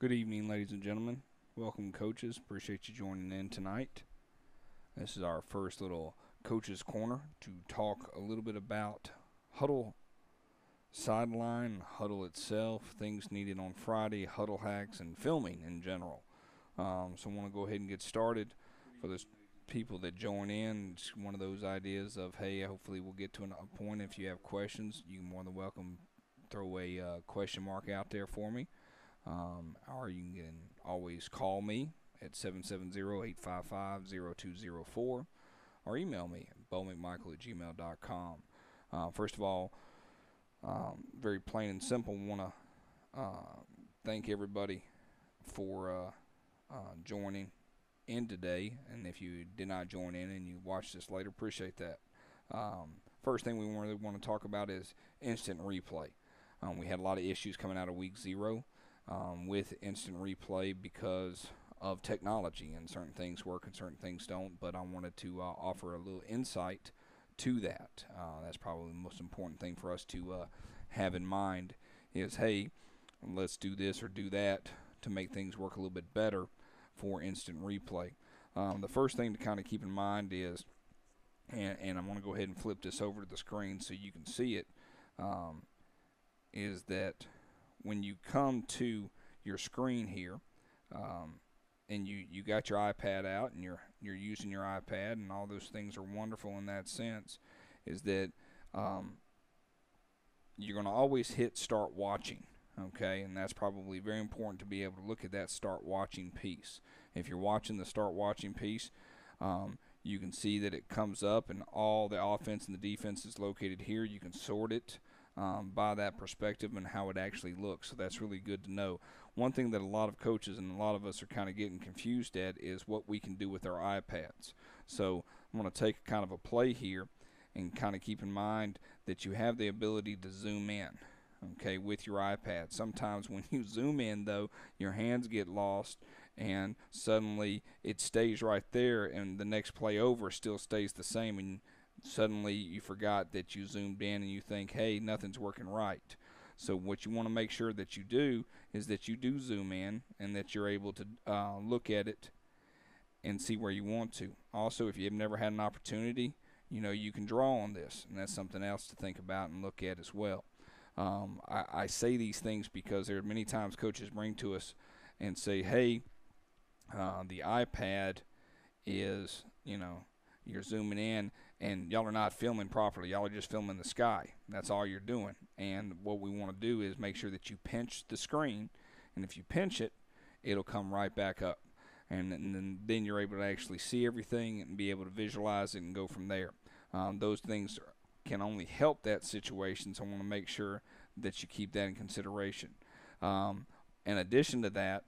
Good evening, ladies and gentlemen. Welcome, coaches. Appreciate you joining in tonight. This is our first little coaches' corner to talk a little bit about HUDL sideline, HUDL itself, things needed on Friday, HUDL hacks, and filming in general. So I want to go ahead and get started. For those people that join in, it's one of those ideas of, hey, hopefully we'll get to a point. If you have questions, you're more than welcome. Throw a question mark out there for me. Or you can always call me at 770-855-0204 or email me at bowmcmichael@gmail.com. First of all, very plain and simple, want to thank everybody for joining in today. And if you did not join in and you watch this later, appreciate that. First thing we really want to talk about is instant replay. We had a lot of issues coming out of week 0. With instant replay because of technology, and certain things work and certain things don't, but I wanted to offer a little insight to that. That's probably the most important thing for us to have in mind is, hey, let's do this or do that to make things work a little bit better for instant replay. The first thing to kind of keep in mind is, and I'm going to go ahead and flip this over to the screen so you can see it, is that when you come to your screen here, and you got your iPad out and you're using your iPad, and all those things are wonderful in that sense, is that you're going to always hit start watching, okay? And that's probably very important to be able to look at that start watching piece. If you're watching the start watching piece, you can see that it comes up and all the offense and the defense is located here. You can sort it by that perspective and how it actually looks. So that's really good to know. One thing that a lot of coaches and a lot of us are kind of getting confused at is what we can do with our iPads. So I'm going to take kind of a play here and kind of keep in mind that you have the ability to zoom in, okay, with your iPad. Sometimes when you zoom in, though, your hands get lost and suddenly it stays right there, and the next play over still stays the same, and suddenly you forgot that you zoomed in and you think, hey, nothing's working right. So what you want to make sure that you do is that you do zoom in and that you're able to look at it and see where you want to. Also, if you've never had an opportunity, you can draw on this, and that's something else to think about and look at as well. I say these things because there are many times coaches bring to us and say, hey, the iPad is, you're zooming in and y'all are not filming properly. Y'all are just filming the sky. That's all you're doing. And what we want to do is make sure that you pinch the screen, and if you pinch it, it'll come right back up. And then you're able to actually see everything and be able to visualize it and go from there. Those things can only help that situation, so I want to make sure that you keep that in consideration. In addition to that,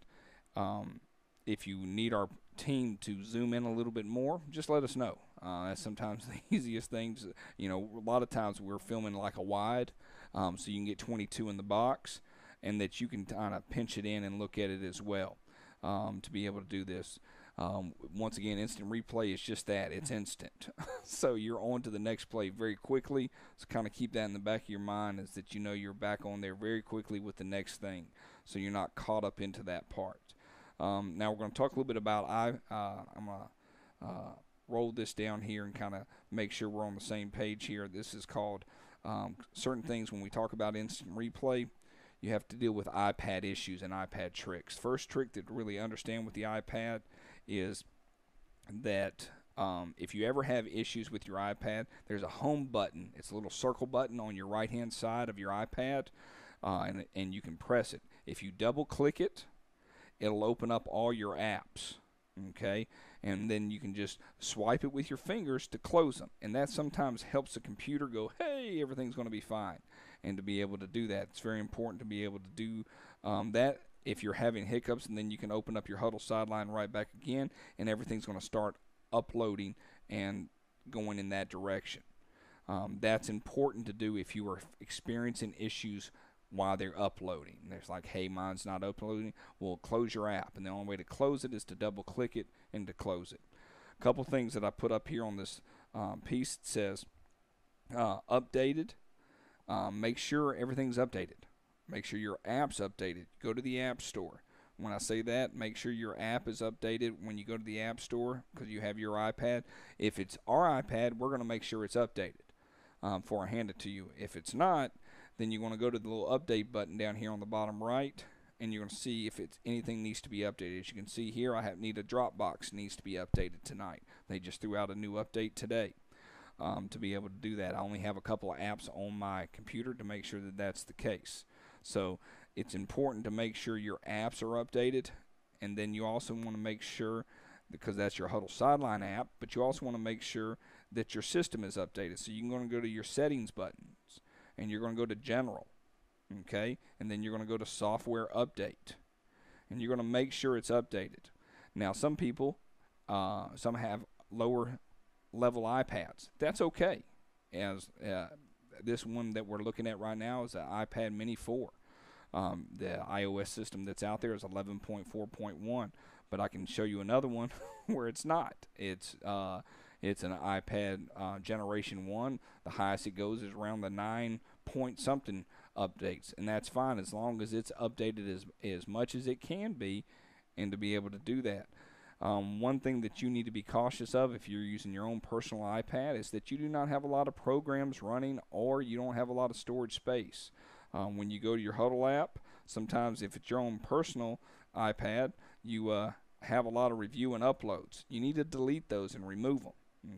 if you need our team to zoom in a little bit more, just let us know. That's sometimes the easiest things. A lot of times we're filming like a wide, so you can get 22 in the box, and that you can kind of pinch it in and look at it as well to be able to do this. Once again, instant replay is just that. It's instant. So you're on to the next play very quickly. So kind of keep that in the back of your mind, is that you're back on there very quickly with the next thing, so you're not caught up into that part. Now we're going to talk a little bit about I'm going to roll this down here and kind of make sure we're on the same page here. This is called certain things when we talk about instant replay. You have to deal with iPad issues and iPad tricks. First trick to really understand with the iPad is that if you ever have issues with your iPad, there's a home button. It's a little circle button on your right-hand side of your iPad, and you can press it. If you double-click it, it'll open up all your apps, okay? And then you can just swipe it with your fingers to close them. And that sometimes helps the computer go, hey, everything's going to be fine. And to be able to do that, it's very important to be able to do that if you're having hiccups, and then you can open up your HUDL sideline right back again, and everything's going to start uploading and going in that direction. That's important to do if you are experiencing issues while they're uploading. There's like, hey, mine's not uploading. Well, close your app, and the only way to close it is to double click it and to close it. A couple things that I put up here on this piece. It says updated. Make sure everything's updated. Make sure your app's updated. Go to the App Store. When I say that, make sure your app is updated when you go to the App Store because you have your iPad. If it's our iPad, we're going to make sure it's updated before I hand it to you. If it's not, then you want to go to the little update button down here on the bottom right, and you're going to see if anything needs to be updated. As you can see here, I need a Dropbox needs to be updated tonight. They just threw out a new update today to be able to do that. I only have a couple of apps on my computer to make sure that that's the case. So it's important to make sure your apps are updated, and then you also want to make sure, because that's your HUDL Sideline app, but you also want to make sure that your system is updated. So you're going to go to your settings buttons, and you're going to go to General, okay, and then you're going to go to Software Update, and you're going to make sure it's updated. Now some people, some have lower level iPads. That's okay. As this one that we're looking at right now is an iPad Mini 4. The iOS system that's out there is 11.4.1, but I can show you another one where it's not. It's an iPad Generation 1. The highest it goes is around the 9 point something updates, and that's fine as long as it's updated as much as it can be, and to be able to do that. One thing that you need to be cautious of if you're using your own personal iPad is that you do not have a lot of programs running, or you don't have a lot of storage space. When you go to your HUDL app, sometimes if it's your own personal iPad, you have a lot of review and uploads. You need to delete those and remove them.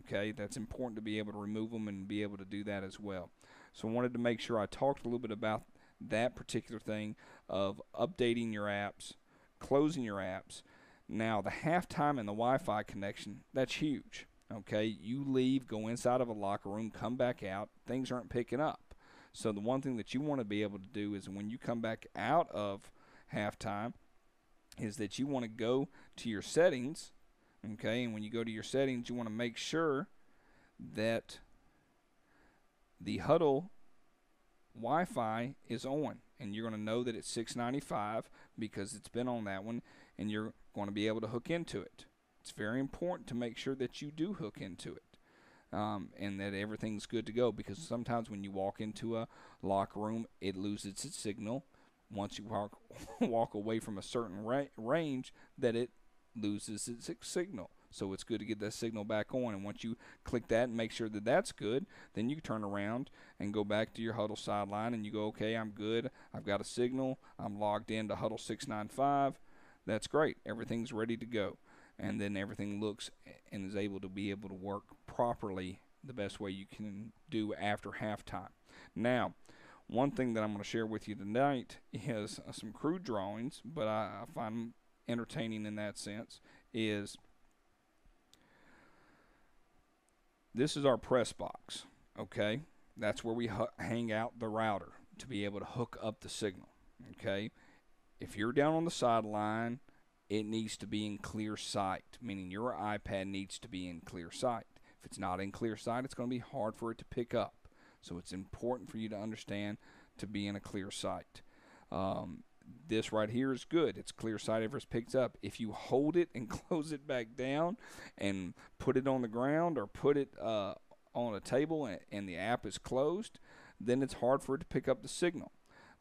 Okay, that's important to be able to remove them and be able to do that as well. So I wanted to make sure I talked a little bit about that particular thing of updating your apps, closing your apps. Now the halftime and the Wi-Fi connection, that's huge. Okay, you leave, go inside of a locker room, come back out, things aren't picking up. So the one thing that you want to be able to do is when you come back out of halftime is that you want to go to your settings, okay, and when you go to your settings, you want to make sure that the HUDL Wi-Fi is on, and you're going to know that it's 695 because it's been on that one, and you're going to be able to hook into it. It's very important to make sure that you do hook into it. And that everything's good to go, because sometimes when you walk into a locker room, it loses its signal. Once you walk away from a certain range, that it loses its signal. So it's good to get that signal back on, and once you click that and make sure that that's good, then you turn around and go back to your HUDL Sideline and you go, okay, I'm good, I've got a signal, I'm logged into HUDL 695. That's great, everything's ready to go. And then everything looks and is able to be able to work properly the best way you can do after halftime. Now, one thing that I'm going to share with you tonight is some crude drawings, but I find them entertaining in that sense, is this is our press box, okay? That's where we hang out the router to be able to hook up the signal, okay? If you're down on the sideline, it needs to be in clear sight, meaning your iPad needs to be in clear sight. If it's not in clear sight, it's going to be hard for it to pick up. So it's important for you to understand to be in a clear sight. This right here is good. It's clear sight if it's picked up. If you hold it and close it back down and put it on the ground or put it on a table and the app is closed, then it's hard for it to pick up the signal.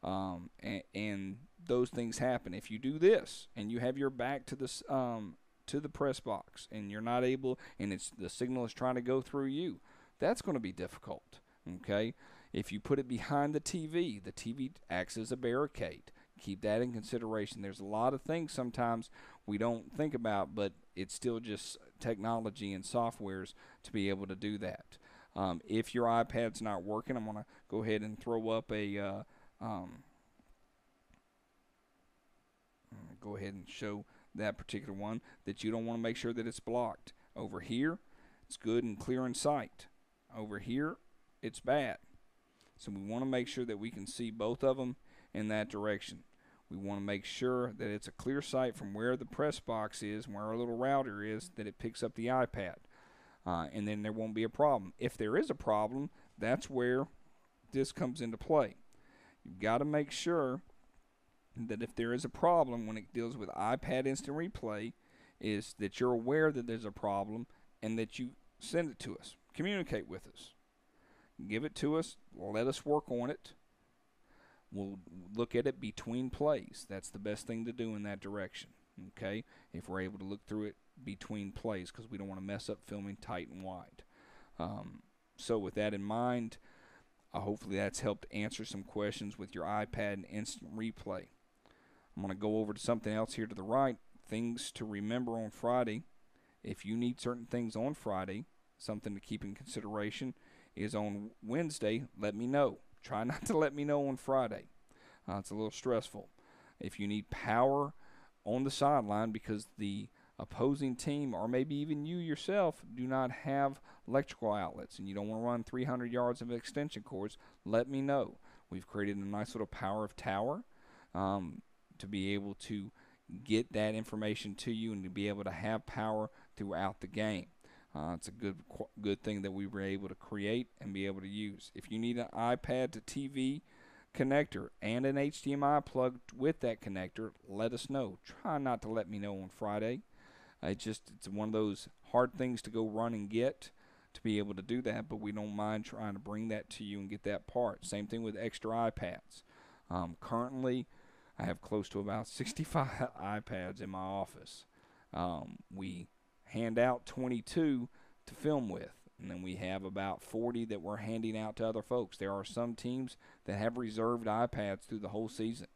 And those things happen. If you do this and you have your back to the press box and you're not able, and the signal is trying to go through you, that's going to be difficult. Okay? If you put it behind the TV acts as a barricade. Keep that in consideration. There's a lot of things sometimes we don't think about, but it's still just technology and softwares to be able to do that. If your iPad's not working, I'm going to go ahead and throw up a go ahead and show that particular one, that you don't want to make sure that it's blocked. Over here, it's good and clear in sight. Over here, it's bad. So we want to make sure that we can see both of them in that direction. We want to make sure that it's a clear sight from where the press box is and where our little router is, that it picks up the iPad. And then there won't be a problem. If there is a problem, that's where this comes into play. You've got to make sure that if there is a problem when it deals with iPad Instant Replay, is that you're aware that there's a problem and that you send it to us. Communicate with us. Give it to us. Let us work on it. we'll look at it between plays. That's the best thing to do in that direction. Okay, if we're able to look through it between plays, because we don't want to mess up filming tight and wide. So with that in mind, hopefully that's helped answer some questions with your iPad and instant replay. I'm going to go over to something else here to the right. Things to remember on Friday. If you need certain things on Friday, something to keep in consideration is on Wednesday, let me know. Try not to let me know on Friday. It's a little stressful. If you need power on the sideline because the opposing team or maybe even you yourself do not have electrical outlets and you don't want to run 300 yards of extension cords, let me know. We've created a nice little power of tower to be able to get that information to you and to be able to have power throughout the game. It's a good thing that we were able to create and be able to use. If you need an iPad to TV connector and an HDMI plug with that connector, let us know. Try not to let me know on Friday. It's one of those hard things to go run and get to be able to do that, but we don't mind trying to bring that to you and get that part. Same thing with extra iPads. Currently, I have close to about 65 iPads in my office. We hand out 22 to film with, and then we have about 40 that we're handing out to other folks. There are some teams that have reserved iPads through the whole season,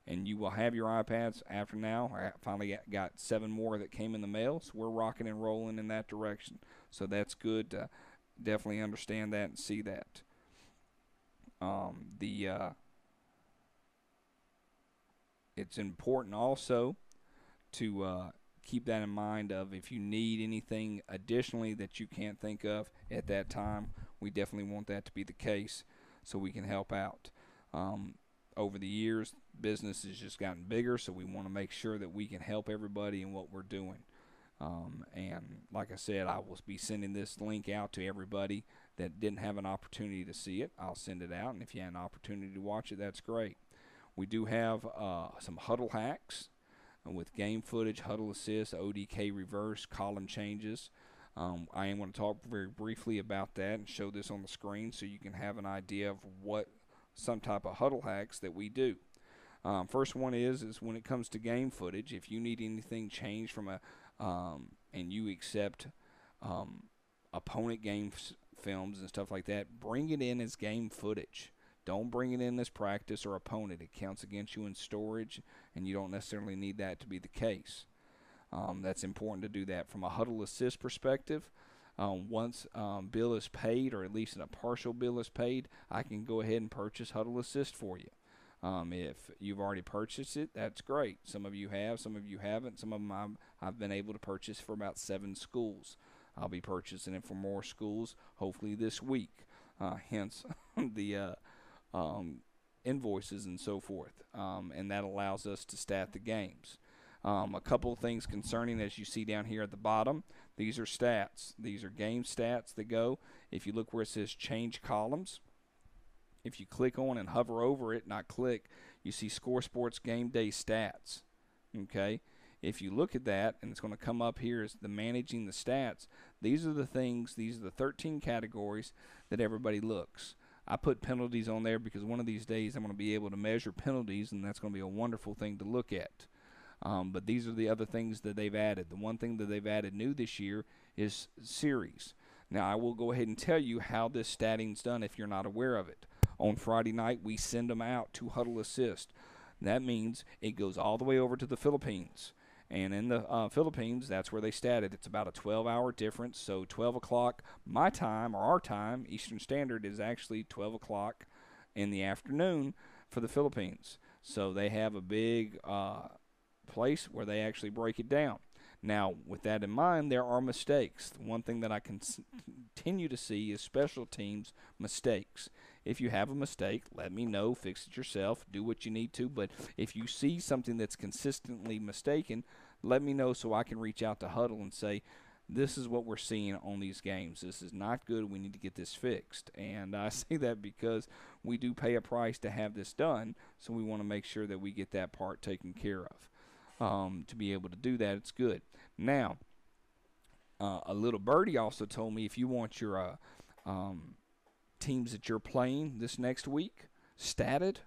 and you will have your iPads after now. I finally got 7 more that came in the mail, so we're rocking and rolling in that direction. So that's good to definitely understand that and see that. It's important also to keep that in mind of if you need anything additionally that you can't think of at that time, we definitely want that to be the case so we can help out. Over the years, business has just gotten bigger, so we want to make sure that we can help everybody in what we're doing. And like I said, I will be sending this link out to everybody that didn't have an opportunity to see it. I'll send it out, and if you had an opportunity to watch it, that's great. We do have some HUDL hacks with game footage, HUDL assist, ODK reverse, column changes. I am going to talk very briefly about that and show this on the screen so you can have an idea of what some type of HUDL hacks that we do. First one is when it comes to game footage, if you need anything changed from and you accept opponent game films and stuff like that, bring it in as game footage. Don't bring it in as practice or opponent. It counts against you in storage, and you don't necessarily need that to be the case. That's important to do that. From a HUDL assist perspective, once bill is paid, or at least a partial bill is paid, I can go ahead and purchase HUDL assist for you. If you've already purchased it, that's great. Some of you have, some of you haven't. Some of them I've been able to purchase for about 7 schools. I'll be purchasing it for more schools hopefully this week. Hence the invoices and so forth, and that allows us to stat the games. A couple of things concerning, as you see down here at the bottom, these are stats. These are game stats that go. If you look where it says change columns, if you click on and hover over it, not click, you see Score Sports Game Day Stats. Okay? If you look at that, and it's going to come up here as the managing the stats, these are the things, these are the 13 categories that everybody looks. I put penalties on there because one of these days I'm going to be able to measure penalties, and that's going to be a wonderful thing to look at. But these are the other things that they've added. The one thing that they've added new this year is series. Now, I will go ahead and tell you how this statting's done if you're not aware of it. On Friday night, we send them out to HUDL Assist. That means it goes all the way over to the Philippines. And in the Philippines, that's where they statted. It's about a 12-hour difference. So 12 o'clock my time, or our time, Eastern Standard, is actually 12 o'clock in the afternoon for the Philippines. So they have a big place where they actually break it down. Now, with that in mind, there are mistakes. The one thing that I continue to see is special teams mistakes. If you have a mistake, let me know, fix it yourself, do what you need to. But if you see something that's consistently mistaken, let me know so I can reach out to HUDL and say, this is what we're seeing on these games. This is not good. We need to get this fixed. And I say that because we do pay a price to have this done, so we want to make sure that we get that part taken care of. To be able to do that, it's good. Now, a little birdie also told me if you want your teams that you're playing this next week statted,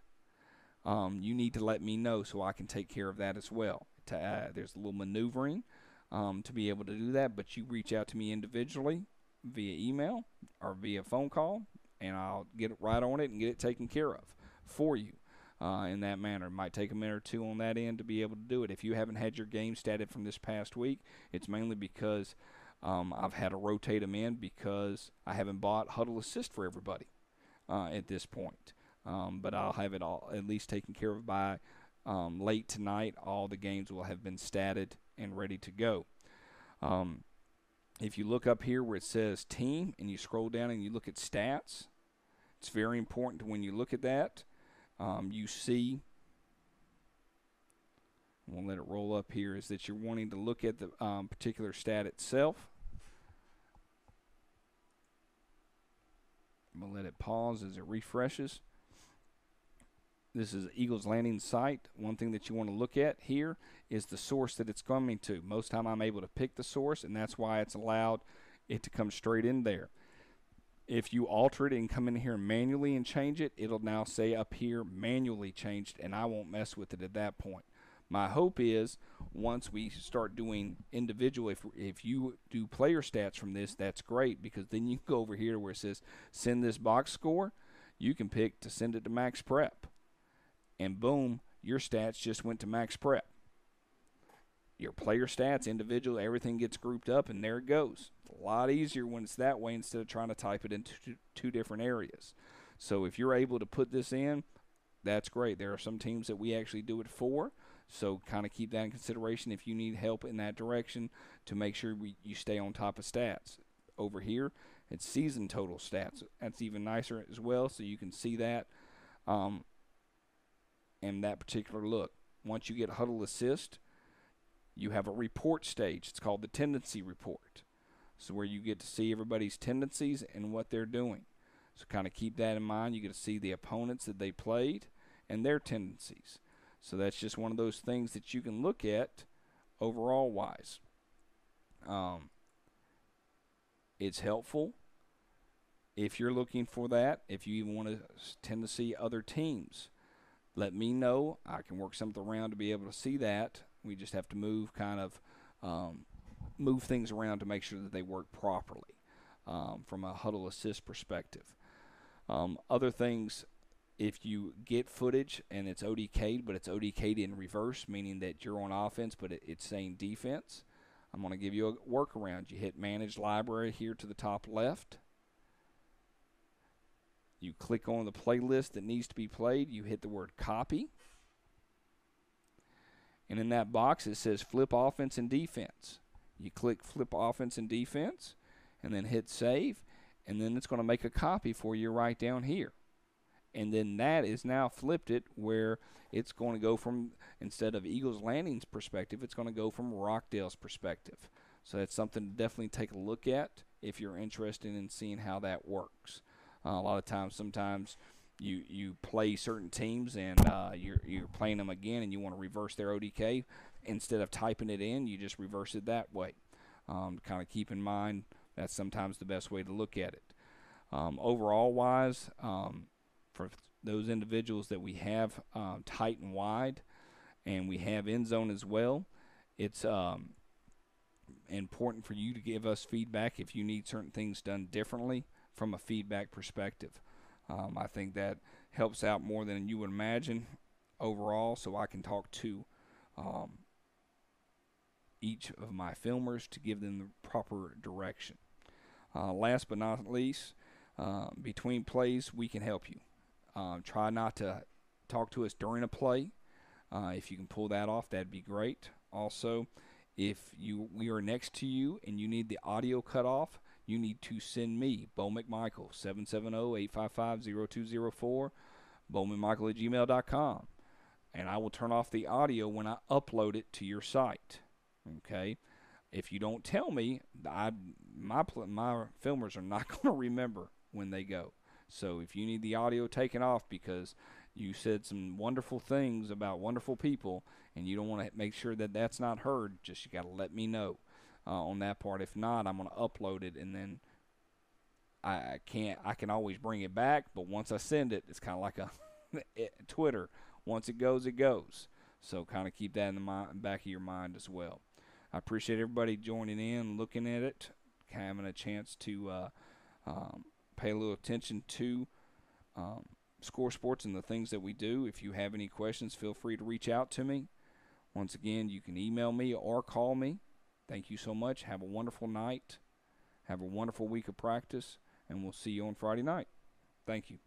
you need to let me know so I can take care of that as well. There's a little maneuvering to be able to do that, but you reach out to me individually via email or via phone call, and I'll get it right on it and get it taken care of for you in that manner. It might take a minute or two on that end to be able to do it. If you haven't had your game statted from this past week, it's mainly because I've had to rotate them in because I haven't bought HUDL Assist for everybody at this point. But I'll have it all at least taken care of by late tonight. All the games will have been statted and ready to go. If you look up here where it says team and you scroll down and you look at stats, it's very important when you look at that. You see, we'll let it roll up here, is that you're wanting to look at the particular stat itself. I'm going to let it pause as it refreshes. This is Eagles Landing site. One thing that you want to look at here is the source that it's coming to. Most time I'm able to pick the source, and that's why it's allowed it to come straight in there. If you alter it and come in here manually and change it, it'll now say up here manually changed, and I won't mess with it at that point. My hope is once we start doing individual, if you do player stats from this, that's great, because then you can go over here where it says send this box score. You can pick to send it to max prep. And boom, your stats just went to max prep. Your player stats, individual, everything gets grouped up, and there it goes. It's a lot easier when it's that way instead of trying to type it into two different areas. So if you're able to put this in, that's great. There are some teams that we actually do it for, so kind of keep that in consideration if you need help in that direction to make sure you stay on top of stats. Over here, it's season total stats. That's even nicer as well, so you can see that. In that particular look. Once you get HUDL Assist, you have a report stage. It's called the tendency report. So where you get to see everybody's tendencies and what they're doing. So kind of keep that in mind. You get to see the opponents that they played and their tendencies. So that's just one of those things that you can look at overall wise. It's helpful if you're looking for that. If you even want to tend to see other teams, let me know. I can work something around to be able to see that. We just have to move move things around to make sure that they work properly from a HUDL Assist perspective. Other things, if you get footage and it's ODK'd, but it's ODK'd in reverse, meaning that you're on offense, but it's saying defense, I'm going to give you a workaround. You hit Manage Library here to the top left. You click on the playlist that needs to be played. You hit the word copy. And in that box, it says flip offense and defense. You click flip offense and defense and then hit save. And then it's going to make a copy for you right down here. And then that is now flipped it where it's going to go from, instead of Eagles Landing's perspective, it's going to go from Rockdale's perspective. So that's something to definitely take a look at if you're interested in seeing how that works. A lot of times, sometimes you play certain teams and you're playing them again and you want to reverse their ODK. Instead of typing it in, you just reverse it that way. Kind of keep in mind that's sometimes the best way to look at it. Overall wise, for those individuals that we have tight and wide, and we have end zone as well, it's important for you to give us feedback if you need certain things done differently from a feedback perspective. I think that helps out more than you would imagine overall, so I can talk to each of my filmers to give them the proper direction. Last but not least, between plays, we can help you. Try not to talk to us during a play. If you can pull that off, that'd be great. Also, if we are next to you and you need the audio cut off, you need to send me, Bo McMichael, 770-855-0204, bowmanmichael@gmail.com, and I will turn off the audio when I upload it to your site. Okay? If you don't tell me, my filmers are not going to remember when they go. So if you need the audio taken off because you said some wonderful things about wonderful people and you don't want to make sure that that's not heard, just you got to let me know on that part. If not, I'm going to upload it, and then I can always bring it back, but once I send it, it's kind of like a Twitter. once it goes, it goes. So kind of keep that in the back of your mind as well. I appreciate everybody joining in, looking at it, having a chance to pay a little attention to Score Sports and the things that we do. If you have any questions, feel free to reach out to me. Once again, you can email me or call me. Thank you so much. Have a wonderful night. Have a wonderful week of practice, and we'll see you on Friday night. Thank you.